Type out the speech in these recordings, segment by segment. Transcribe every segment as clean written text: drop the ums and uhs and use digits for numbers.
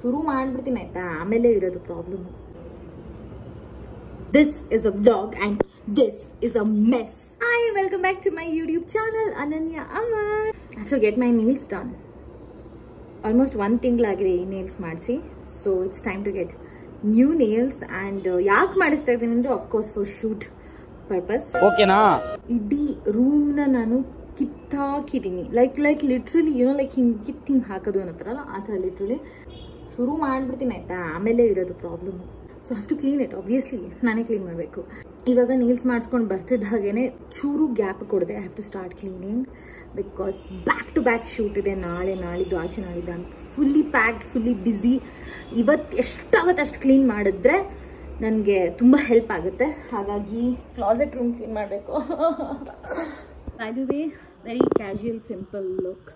ಶುರು ಮಾಡ್ಬಿಡ್ತೀನಿ ಆಯ್ತಾ, ಆಮೇಲೆ ಇರೋದು problem. This is a vlog and this is a mess. Hi, welcome back to my YouTube channel, Ananya Amar. I have to get my nails done. Almost 1 ತಿಂಗಳಾಗಿದೆ ಈ nails ಮಾಡಿಸಿ. So it's time to get new nails and ಯಾಕೆ ಮಾಡಿಸ್ತಾ ಇದ್ದೀನಿ ಅಂದ್ರೆ of course for shoot purpose. ಓಕೆನಾ? ಇಡೀ room ನ ನಾನು ಕಿತ್ತಾಕಿದ್ದೀನಿ. ಲೈಕ್ ಲಿಟ್ರಲಿ ಲೈಕ್ ಹಿಂಗೆ ಹಾಕೋದು ಅನ್ನೋತಾರಲ್ಲ ಆ ಥರ ಲಿಟ್ರಲಿ ಶುರು ಮಾಡ್ಬಿಡ್ತೀನಿ ಆಯ್ತಾ, ಆಮೇಲೆ ಇರೋದು problem. So have to clean it. Obviously ನಾನೇ ಕ್ಲೀನ್ ಮಾಡಬೇಕು. ಇವಾಗ ನೀಲ್ಸ್ ಮಾಡಿಸ್ಕೊಂಡು ಬರ್ತಿದ್ದ ಹಾಗೇನೆ ಚೂರು ಗ್ಯಾಪ್ ಕೊಡದೆ I have to start cleaning because back to back shoot ಇದೆ. ನಾಳಿದ್ದು ಆಚೆ ನಾಳಿದ್ದು ಫುಲ್ಲಿ ಪ್ಯಾಕ್ಡ್, ಫುಲ್ಲಿ ಬ್ಯುಸಿ. ಇವತ್ತು ಎಷ್ಟಾಗುತ್ತೆ ಅಷ್ಟು ಕ್ಲೀನ್ ಮಾಡಿದ್ರೆ ನನಗೆ ತುಂಬ ಹೆಲ್ಪ್ ಆಗುತ್ತೆ. ಹಾಗಾಗಿ ಕ್ಲಾಸೆಟ್ ರೂಮ್ ಕ್ಲೀನ್ ಮಾಡಬೇಕು. By the way very casual simple look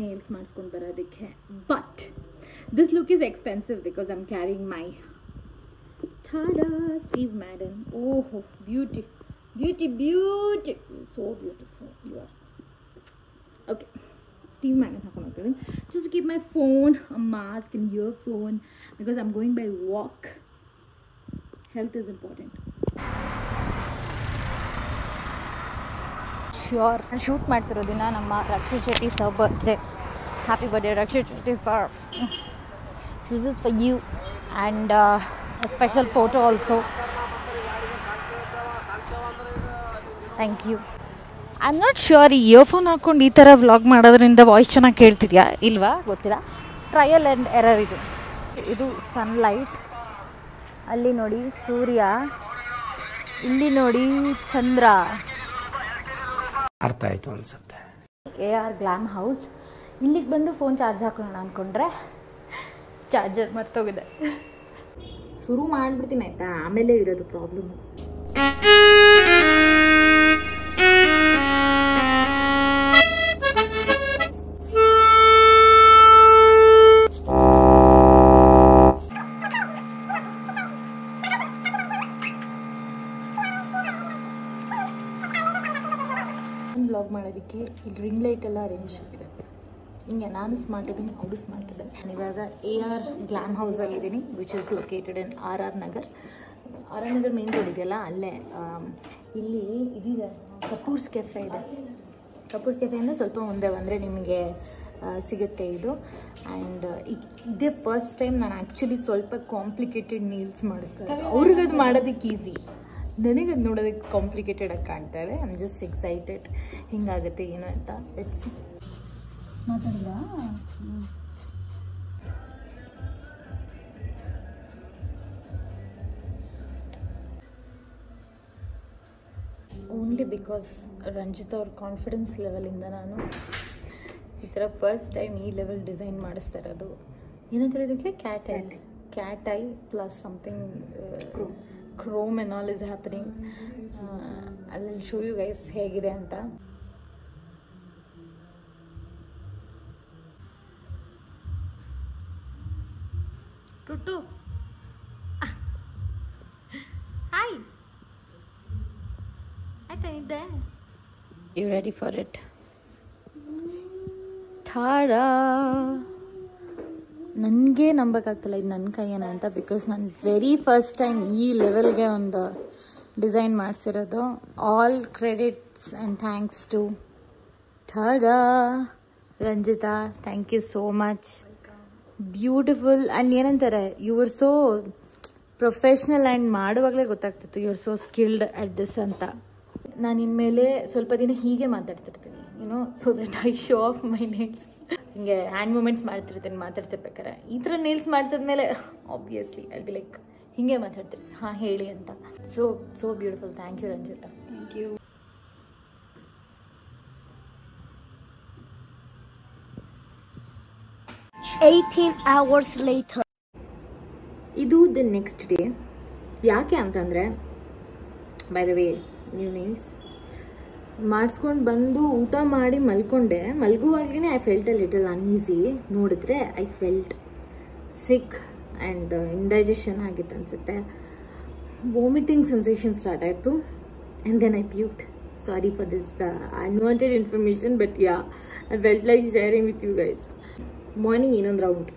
nails ಮಾಡಿಸ್ಕೊಂಡು ಬರೋದಕ್ಕೆ. But this look is expensive because I am carrying my Tada, Steve Madden. Oh, beauty. So beautiful you are. Okay, Steve Madden hakonogತೀನಿ. Just to keep my phone, a mask and earphone because I'm going by walk. Health is important. Sure. Shoot ಮಾಡ್ತಿರೋ ದಿನ ನಮ್ಮ Rakshit Shetty sir birthday. Happy birthday Rakshit Shetty sir. This is for you and a special photo also. Thank you. I'm not sure ಈ earphone ಹಾಕೊಂಡು ಈ ಥರ vlog ಮಾಡೋದ್ರಿಂದ voice ಚೆನ್ನಾಗಿ ಕೇಳ್ತಿದ್ಯಾ ಇಲ್ವಾ ಗೊತ್ತಿಲ್ಲ. ಟ್ರಯಲ್ ಆ್ಯಂಡ್ ಎರರ್ ಇದು. ಇದು ಸನ್ಲೈಟ್. ಅಲ್ಲಿ ನೋಡಿ ಸೂರ್ಯ, ಇಲ್ಲಿ ನೋಡಿ ಚಂದ್ರ. ಅರ್ಥ ಆಯಿತು ಅನ್ಸುತ್ತೆ. AR glam house. ಇಲ್ಲಿಗೆ ಬಂದು ಫೋನ್ ಚಾರ್ಜ್ ಹಾಕೊಳ್ಳೋಣ ಅಂದ್ಕೊಂಡ್ರೆ ಚಾರ್ಜರ್ ಮರ್ತೋಗಿದೆ. ಶುರು ಮಾಡ್ಬಿಡ್ತೀನಿ ಆಯ್ತಾ, ಆಮೇಲೆ ಇರೋದು ಪ್ರಾಬ್ಲಮ್. ಬ್ಲಾಗ್ ಮಾಡೋದಕ್ಕೆ ಇಲ್ಲಿ ರಿಂಗ್ ಲೈಟ್ ಎಲ್ಲ ಅರೇಂಜ್ ಆಗಿದೆ. ಹಿಂಗೆ ನಾನು ಸ್ಮಾರ್ಟ್ ಇದ್ದೀನಿ, ಅವರು ಸ್ಮಾರ್ಟ್ ಇದ್ದಾರೆ. ನಾನು ಇವಾಗ AR ಗ್ಲಾಮ್ ಹೌಸಲ್ಲಿದ್ದೀನಿ which is located in RR Nagar. RR Nagar main road ಇದೆಯಲ್ಲ ಅಲ್ಲೇ. ಇಲ್ಲಿ ಇದಿದೆ, ಕಪೂರ್ಸ್ ಕೆಫೆ ಇದೆ. ಕಪೂರ್ಸ್ ಕೆಫೆಯಿಂದ ಸ್ವಲ್ಪ ಮುಂದೆ ಬಂದರೆ ನಿಮಗೆ ಸಿಗುತ್ತೆ ಇದು. ಆ್ಯಂಡ್ ಇದೇ ಫಸ್ಟ್ ಟೈಮ್ ನಾನು ಆ್ಯಕ್ಚುಲಿ ಸ್ವಲ್ಪ ಕಾಂಪ್ಲಿಕೇಟೆಡ್ ನೀಲ್ಸ್ ಮಾಡಿಸ್ತಾರೆ. ಅವ್ರಿಗದು ಮಾಡೋದಕ್ಕೆ ಈಸಿ, ನನಗದು ನೋಡೋದಕ್ಕೆ ಕಾಂಪ್ಲಿಕೇಟೆಡ್ ಆಗಿ ಕಾಣ್ತಾ ಇದೆ. ಐ ಆಮ್ ಜಸ್ಟ್ ಎಕ್ಸೈಟೆಡ್ ಹಿಂಗಾಗುತ್ತೆ ಏನು ಅಂತ. ಇಟ್ಸ್ ಮಾತಾಡಿಲ್ಲ ಓನ್ಲಿ ಬಿಕಾಸ್ ರಂಜಿತ್ ಅವ್ರ ಕಾನ್ಫಿಡೆನ್ಸ್ ಲೆವೆಲಿಂದ ನಾನು ಈ ಥರ ಫಸ್ಟ್ ಟೈಮ್ ಈ ಲೆವೆಲ್ ಡಿಸೈನ್ ಮಾಡಿಸ್ತಾ ಇರೋದು. ಏನಂತ ಹೇಳಿದಕ್ಕೆ cat eye plus something chrome and all is happening. ಅಲ್ಲಿ ಶೋ ಯು ಗೈಸ್ ಹೇಗಿದೆ ಅಂತ. Tutu. Hi. I think there. You ready for it? Tada. ನನಗೆ ನಂಬಕ್ಕಾಗ್ತಿಲ್ಲ ಇದು ನನ್ನ ಕೈಯೇನ ಅಂತ. ಬಿಕಾಸ್ ನಾನು ವೆರಿ ಫಸ್ಟ್ ಟೈಮ್ ಈ ಲೆವೆಲ್ಗೆ ಒಂದು ಡಿಸೈನ್ ಮಾಡಿಸಿರೋದು. All credits and thanks to Thada Ranjita. Thank you so much. Beautiful. And ಏನಂತಾರೆ, you are so professional and ಮಾಡುವಾಗಲೇ ಗೊತ್ತಾಗ್ತಿತ್ತು you are so skilled at this ಅಂತ. ನಾನು ಇನ್ಮೇಲೆ ಸ್ವಲ್ಪ ದಿನ ಹೀಗೆ ಮಾತಾಡ್ತಿರ್ತೀನಿ, so that I show off my nails. ಹಿಂಗೆ ಹ್ಯಾಂಡ್ ಮೂಮೆಂಟ್ಸ್ ಮಾಡ್ತಿರ್ತೀನಿ ಮಾತಾಡ್ತಿರ್ಬೇಕಾರೆ. ಈ ಥರ ನೇಲ್ಸ್ ಮಾಡಿಸಿದ್ಮೇಲೆ ಆಬ್ವಿಯಸ್ಲಿ ಐ ಬಿ ಲೈಕ್ ಹಿಂಗೆ ಮಾತಾಡ್ತಿರ್ತೀನಿ, ಹಾಂ ಹೇಳಿ ಅಂತ. So beautiful. Thank you Ranjita. Thank you. hours later. ಇದು ದ ನೆಕ್ಸ್ಟ್ ಡೇ. ಯಾಕೆ ಅಂತಂದರೆ, by the way new nails ಮಾಡಿಸ್ಕೊಂಡು ಬಂದು ಊಟ ಮಾಡಿ ಮಲ್ಕೊಂಡೆ. ಮಲ್ಗುವಾಗಲೇ I felt a little uneasy. ನೋಡಿದ್ರೆ I felt sick and indigestion ಆಗಿತ್ತು ಅನಿಸುತ್ತೆ. ವಾಮಿಟಿಂಗ್ ಸೆನ್ಸೇಷನ್ ಸ್ಟಾರ್ಟ್ ಆಯಿತು and then I puked. Sorry for this unwanted information, but yeah I felt like sharing with you guys. Morning ಇನ್ನೊಂದು round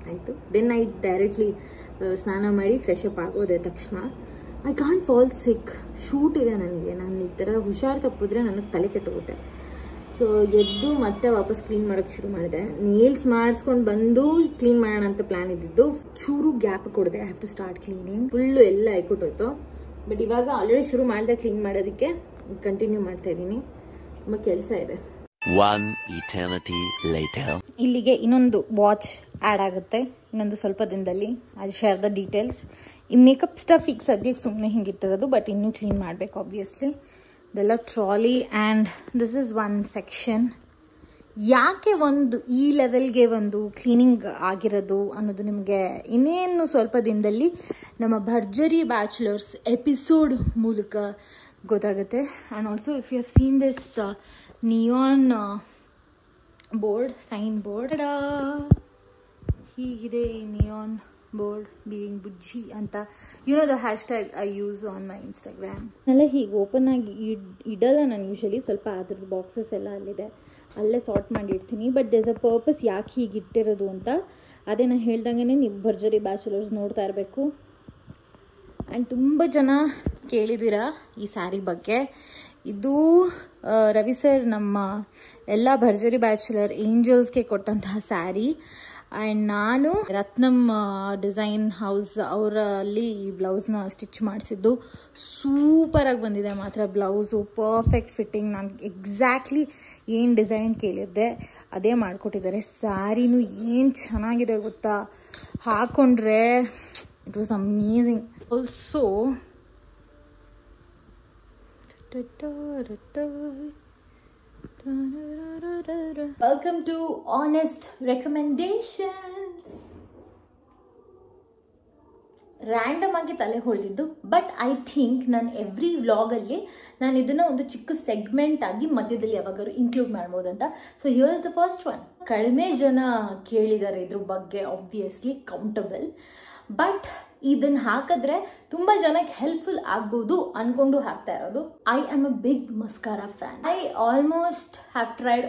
ಆಯಿತು. Then I directly ಸ್ನಾನ ಮಾಡಿ fresh up ಆಗೋದೆ ತಕ್ಷಣ. I can't fall sick. Shoot ಇದೆ ನನಗೆ. ನಾನು ಈ ಥರ ಹುಷಾರು ತಪ್ಪಿದ್ರೆ ನನಗೆ ತಲೆ ಕೆಟ್ಟೋಗುತ್ತೆ. ಸೊ ಎದ್ದು ಮತ್ತೆ ವಾಪಸ್ ಕ್ಲೀನ್ ಮಾಡೋಕ್ಕೆ ಶುರು ಮಾಡಿದೆ. ನೇಲ್ಸ್ ಮಾಡಿಸ್ಕೊಂಡು ಬಂದು ಕ್ಲೀನ್ ಮಾಡೋಣ ಅಂತ ಪ್ಲ್ಯಾನ್ ಇದ್ದಿದ್ದು. ಚೂರು ಗ್ಯಾಪ್ ಕೊಡಿದೆ. I have to start cleaning. Full ಎಲ್ಲ ಆಯ್ಕೊಟ್ಟೋಯ್ತು. ಬಟ್ ಇವಾಗ ಆಲ್ರೆಡಿ ಶುರು ಮಾಡಿದೆ ಕ್ಲೀನ್ ಮಾಡೋದಕ್ಕೆ. ಕಂಟಿನ್ಯೂ ಮಾಡ್ತಾ ಇದ್ದೀನಿ. ತುಂಬ ಕೆಲಸ ಇದೆ. One eternity later. ಇಲ್ಲಿಗೆ ಇನ್ನೊಂದು ವಾಚ್ ಆ್ಯಡ್ ಆಗುತ್ತೆ ಇನ್ನೊಂದು ಸ್ವಲ್ಪ ದಿನದಲ್ಲಿ. I share the details. ಈ ಮೇಕಪ್ ಸ್ಟಫ್ ಈಗ ಸದ್ಯಕ್ಕೆ ಸುಮ್ಮನೆ ಹಿಂಗಿಟ್ಟಿರೋದು, ಬಟ್ ಇನ್ನೂ ಕ್ಲೀನ್ ಮಾಡಬೇಕು ಆಬ್ವಿಯಸ್ಲಿ. ಇದೆಲ್ಲ trolley and this is one section. ಯಾಕೆ ಒಂದು ಈ ಲೆವೆಲ್ಗೆ ಒಂದು ಕ್ಲೀನಿಂಗ್ ಆಗಿರೋದು ಅನ್ನೋದು ನಿಮಗೆ ಇನ್ನೇನು ಸ್ವಲ್ಪ ದಿನದಲ್ಲಿ ನಮ್ಮ ಭರ್ಜರಿ ಬ್ಯಾಚುಲರ್ಸ್ ಎಪಿಸೋಡ್ ಮೂಲಕ ಗೊತ್ತಾಗುತ್ತೆ. And also if you have seen this neon board, sign board, ಹೀಗಿದೆ ಈ ನಿಯಾನ್ ಬೋರ್ಡ್ ಬೀಯಿಂಗ್ ಬುಜ್ಜಿ ಅಂತ. You know the hashtag I use on my Instagram. ಎಲ್ಲ ಹೀಗೆ ಓಪನ್ ಆಗಿ ಇಡಲ್ಲ ನಾನು ಯೂಶಲಿ. ಸ್ವಲ್ಪ ಅದ್ರದ್ದು ಬಾಕ್ಸಸ್ ಎಲ್ಲ ಅಲ್ಲಿದೆ, ಅಲ್ಲೇ ಸಾರ್ಟ್ ಮಾಡಿ ಇಡ್ತೀನಿ. ಬಟ್ ದೇರ್ಸ್ ಅ ಪರ್ಪಸ್ ಯಾಕೆ ಹೀಗೆ ಇಟ್ಟಿರೋದು ಅಂತ. ಅದೇ ನಾನು ಹೇಳ್ದಂಗೆ ನೀವು ಭರ್ಜರಿ ಬ್ಯಾಚುಲರ್ಸ್ ನೋಡ್ತಾ ಇರಬೇಕು. ಆ್ಯಂಡ್ ತುಂಬ ಜನ ಕೇಳಿದ್ದೀರಾ ಈ ಸ್ಯಾರಿ ಬಗ್ಗೆ. ಇದು ರವಿ ಸರ್ ನಮ್ಮ ಎಲ್ಲ ಭರ್ಜರಿ ಬ್ಯಾಚುಲರ್ ಏಂಜಲ್ಸ್ಗೆ ಕೊಟ್ಟಂತಹ ಸ್ಯಾರಿ. ಆ್ಯಂಡ್ ನಾನು ರತ್ನಮ್ ಡಿಸೈನ್ ಹೌಸ್ ಅವರಲ್ಲಿ ಈ ಬ್ಲೌಸ್ನ ಸ್ಟಿಚ್ ಮಾಡಿಸಿದ್ದು. ಸೂಪರಾಗಿ ಬಂದಿದೆ ಮಾತ್ರ ಬ್ಲೌಸು. Perfect fitting. ನಾನು ಎಕ್ಸಾಕ್ಟ್ಲಿ ಏನು ಡಿಸೈನ್ ಕೇಳಿದ್ದೆ ಅದೇ ಮಾಡಿಕೊಟ್ಟಿದ್ದಾರೆ. ಸ್ಯಾರಿನೂ ಏನು ಚೆನ್ನಾಗಿದೆ ಗೊತ್ತಾ, ಹಾಕೊಂಡ್ರೆ it was amazing. Also welcome to honest recommendations. Random ಆಗಿ ತಲೆ ಹೊಳೆದಿದ್ದು, ಬಟ್ ಐ ಥಿಂಕ್ ನಾನು ಎವ್ರಿ ವ್ಲಾಗಲ್ಲಿ ನಾನು ಇದನ್ನ ಒಂದು ಚಿಕ್ಕ ಸೆಗ್ಮೆಂಟ್ ಆಗಿ ಮಧ್ಯದಲ್ಲಿ ಯಾವಾಗಾದ್ರು ಇನ್ಕ್ಲೂಡ್ ಮಾಡ್ಬೋದಂತ. So here is the first one. ಕಡಿಮೆ ಜನ ಕೇಳಿದ್ದಾರೆ ಇದ್ರ ಬಗ್ಗೆ, ಆಬ್ವಿಯಸ್ಲಿ ಕೌಂಟಬಲ್. ಬಟ್ ಇದನ್ನ ಹಾಕಿದ್ರೆ ತುಂಬಾ ಜನಕ್ಕೆ ಹೆಲ್ಪ್ಫುಲ್ ಆಗ್ಬೋದು ಅನ್ಕೊಂಡು ಹಾಕ್ತಾ ಇರೋದು. I am a big mascara fan. I almost have tried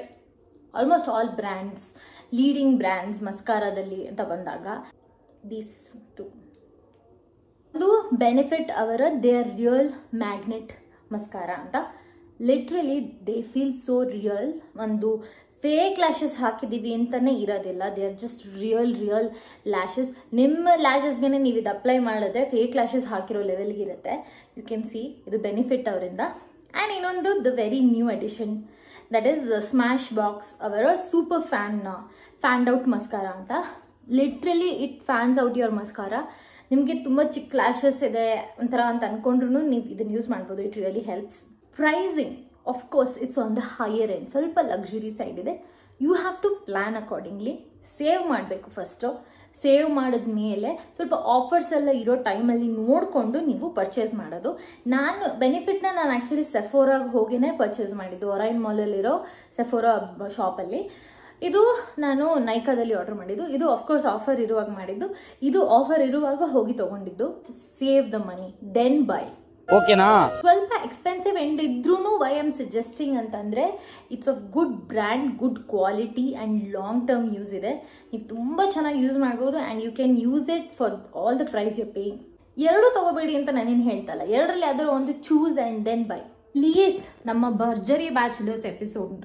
almost all brands, leading brands ಮಸ್ಕಾರಾದಲ್ಲಿ ಅಂತ ಬಂದಾಗ ದೀಸ್ ಟು. ಒಂದು ಬೆನಿಫಿಟ್ ಅವರ they are real magnet mascara ಅಂತ. Literally they feel so real. ಒಂದು ಫೇಕ್ ಲ್ಯಾಶಸ್ ಹಾಕಿದೀವಿ ಅಂತಾನೆ ಇರೋದಿಲ್ಲ. They are just real lashes. ನಿಮ್ಮ ಲ್ಯಾಶಸ್ಗೆ ನೀವು ಇದು ಅಪ್ಲೈ ಮಾಡಿದ್ರೆ ಫೇಕ್ ಲ್ಯಾಶಸ್ ಹಾಕಿರೋ ಲೆವೆಲ್ಗೆ ಇರುತ್ತೆ. ಯು ಕ್ಯಾನ್ ಸಿ ಇದು ಬೆನಿಫಿಟ್ ಅವರಿಂದ. ಆ್ಯಂಡ್ ಇನ್ನೊಂದು the very new addition, that is Smashbox ಅವರ ಸೂಪರ್ ಫ್ಯಾನ್ಡ್ ಔಟ್ ಮಸ್ಕಾರಾ ಅಂತ. Literally it fans out your mascara. ನಿಮಗೆ ತುಂಬ ಚಿಕ್ಕ ಲ್ಯಾಶಸ್ ಇದೆ ಒಂಥರ ಅಂತ ಅನ್ಕೊಂಡ್ರು ನೀವು ಇದನ್ನು ಯೂಸ್ ಮಾಡ್ಬೋದು. It really helps. Pricing of course it's on the higher end, ಸ್ವಲ್ಪ ಲಕ್ಸುರಿ ಸೈಡ್ ಇದೆ. You have to plan accordingly. Save ಮಾಡಬೇಕು ಫಸ್ಟು. ಸೇವ್ ಮಾಡಿದ್ಮೇಲೆ ಸ್ವಲ್ಪ ಆಫರ್ಸ್ ಎಲ್ಲ ಇರೋ ಟೈಮಲ್ಲಿ ನೋಡಿಕೊಂಡು ನೀವು ಪರ್ಚೇಸ್ ಮಾಡೋದು. ಬೆನಿಫಿಟ್ನ ನಾನು ಆ್ಯಕ್ಚುಲಿ ಸೆಫೋರಾಗೆ ಹೋಗಿನೇ ಪರ್ಚೇಸ್ ಮಾಡಿದ್ದು, ಒರೈನ್ ಮಾಲಲ್ಲಿರೋ ಸೆಫೋರಾ ಶಾಪಲ್ಲಿ. ಇದು ನಾನು ನೈಕಾದಲ್ಲಿ ಆರ್ಡರ್ ಮಾಡಿದ್ದು. ಇದು ಆಫ್ಕೋರ್ಸ್ ಆಫರ್ ಇರುವಾಗ ಮಾಡಿದ್ದು. ಇದು ಆಫರ್ ಇರುವಾಗ ಹೋಗಿ ತಗೊಂಡಿದ್ದು. Save the money then buy. ಓಕೆನಾ? ಸ್ವಲ್ಪ ಎಕ್ಸ್ಪೆನ್ಸಿವ್ ಎಂಡ್ ಇದ್ರೂ ವೈ ಆಮ್ ಸಜೆಸ್ಟಿಂಗ್ ಅಂತಂದ್ರೆ it's a good brand, good quality and long term use ಇದೆ. ನೀವು ತುಂಬಾ ಚೆನ್ನಾಗಿ ಯೂಸ್ ಮಾಡ್ಬೋದು and you can use it for all the price you paying. ಎರಡು ತಗೋಬೇಡಿ ಅಂತ ನಾನೇನು ಹೇಳ್ತಲ್ಲ, ಎರಡರಲ್ಲಿ ಯಾವ್ದಾದ್ರು ಒಂದು choose and then buy. Please ನಮ್ಮ ಭರ್ಜರಿ ಬ್ಯಾಚುಲರ್ಸ್ ಎಪಿಸೋಡ್,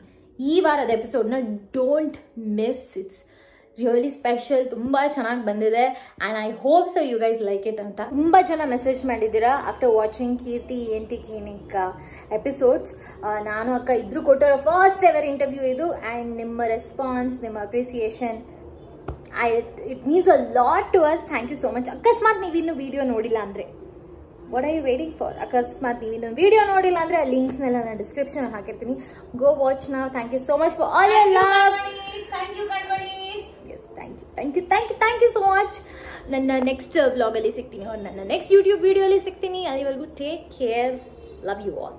ಈ ವಾರದ ಎಪಿಸೋಡ್ನ don't miss. It's really special. ತುಂಬಾ ಚೆನ್ನಾಗಿ ಬಂದಿದೆ and I hope so you guys like it ಅಂತ. ತುಂಬಾ ಜನ ಮೆಸೇಜ್ ಮಾಡಿದ್ದೀರಾ after watching Keerthi ENT clinic episodes. ನಾನು ಅಕ್ಕ ಇಬ್ರು ಕೊಟ್ಟಿರೋ ಫಸ್ಟ್ ಎವರ್ ಇಂಟರ್ವ್ಯೂ ಇದು. ಅಂಡ್ ನಿಮ್ಮ ರೆಸ್ಪಾನ್ಸ್, ನಿಮ್ಮ appreciation, it means a lot to us. Thank you so much. ಅಕಸ್ಮಾತ್ ನೀವಿನ್ನು ವಿಡಿಯೋ ನೋಡಿಲ್ಲ ಅಂದ್ರೆ what are you waiting for? ಅಕಸ್ಮಾತ್ ನೀವು ಇದನ್ನು ವಿಡಿಯೋ ನೋಡಿಲ್ಲ ಅಂದ್ರೆ ಲಿಂಕ್ಸ್ನೆಲ್ಲ ನಾನು ಡಿಸ್ಕ್ರಿಪ್ಷನ್ ಹಾಕಿರ್ತೀನಿ. Go watch now. Thank you so much for all your love. Thank you ಕಣ್ಮಣೀಸ್. Yes, thank you so much. ನನ್ನ ನೆಕ್ಸ್ಟ್ ವ್ಲಾಗ್ ಅಲ್ಲಿ ಸಿಗ್ತೀನಿ, ನನ್ನ ನೆಕ್ಸ್ಟ್ ಯೂಟ್ಯೂಬ್ ವಿಡಿಯೋ ಅಲ್ಲಿ ಸಿಗ್ತೀನಿ. ಅಲ್ಲಿವರೆಗೂ take care. Love you all.